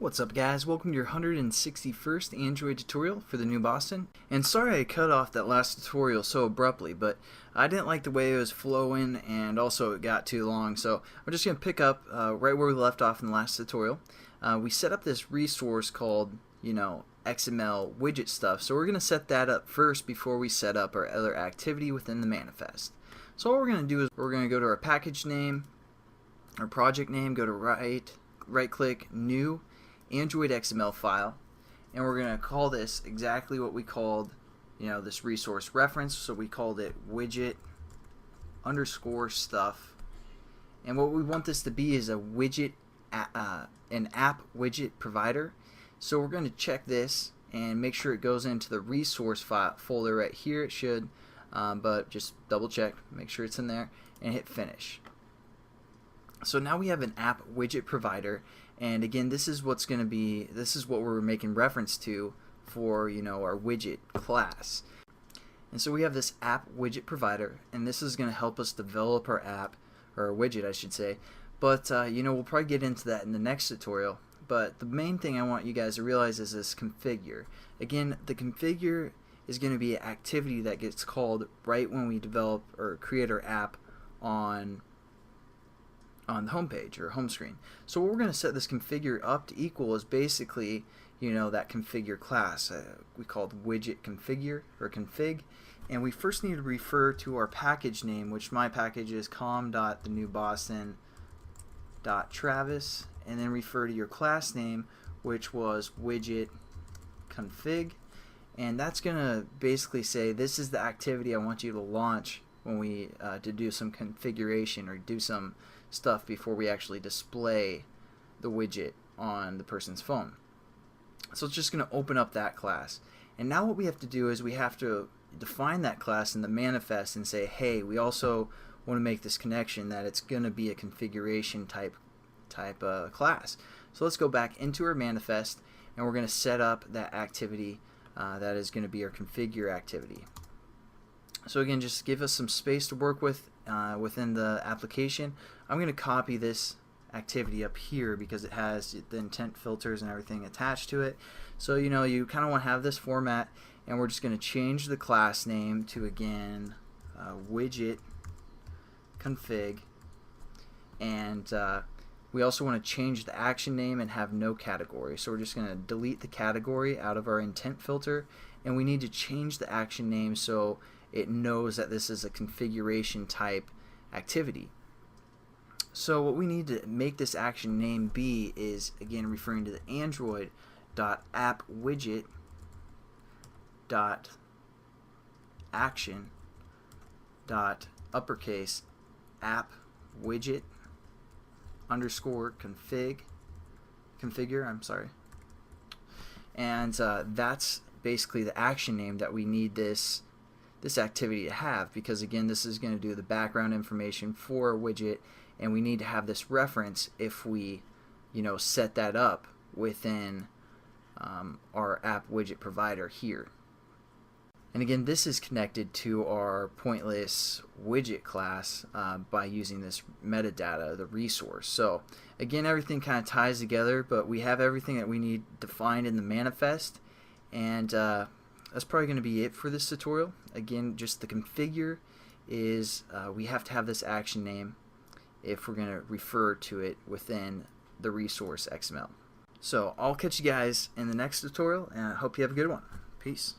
What's up guys, welcome to your 161st Android tutorial for the new Boston. And sorry I cut off that last tutorial so abruptly, but I didn't like the way it was flowing and also it got too long, so I'm just going to pick up right where we left off in the last tutorial. We set up this resource called, XML widget stuff, so we're going to set that up first before we set up our other activity within the manifest. So what we're going to do is we're going to go to our package name, our project name, go to right click, new, Android XML file, and we're going to call this exactly what we called this resource reference, so we called it widget underscore stuff, and what we want this to be is a widget an app widget provider. So we're going to check this and make sure it goes into the resource file folder right here. It should, but just double check, make sure it's in there, and hit finish. So now we have an app widget provider, and again this is what we're making reference to for our widget class. And so we have this app widget provider, and this is going to help us develop our app, or our widget I should say, but we'll probably get into that in the next tutorial. But the main thing I want you guys to realize is this configure. Again, the configure is going to be an activity that gets called right when we develop or create our app on the home page or home screen. So what we're going to set this configure up to equal is basically that configure class we called widget configure or config, and we first need to refer to our package name, which my package is com.thenewboston.travis, and then refer to your class name, which was widget config, and that's gonna basically say this is the activity I want you to launch when we to do some configuration or do some stuff before we actually display the widget on the person's phone. So it's just going to open up that class, and now what we have to do is we have to define that class in the manifest and say, hey, we also want to make this connection that it's going to be a configuration type class. So let's go back into our manifest, and we're going to set up that activity that is going to be our configure activity. So again, just give us some space to work with within the application. I'm going to copy this activity up here because it has the intent filters and everything attached to it. So you kind of want to have this format, and we're just going to change the class name to again widget config, and we also want to change the action name and have no category. So we're just going to delete the category out of our intent filter, and we need to change the action name so it knows that this is a configuration type activity. So what we need to make this action name be is again referring to the android.app-widget.action.uppercase app widget underscore configure, I'm sorry, and that's basically the action name that we need this activity to have, because again this is going to do the background information for a widget, and we need to have this reference if we set that up within our app widget provider here. And again, this is connected to our pointless widget class by using this metadata, the resource. So again, everything kind of ties together, but we have everything that we need defined in the manifest, and that's probably going to be it for this tutorial. Again, just the configure is we have to have this action name if we're going to refer to it within the resource XML. So I'll catch you guys in the next tutorial, and I hope you have a good one. Peace.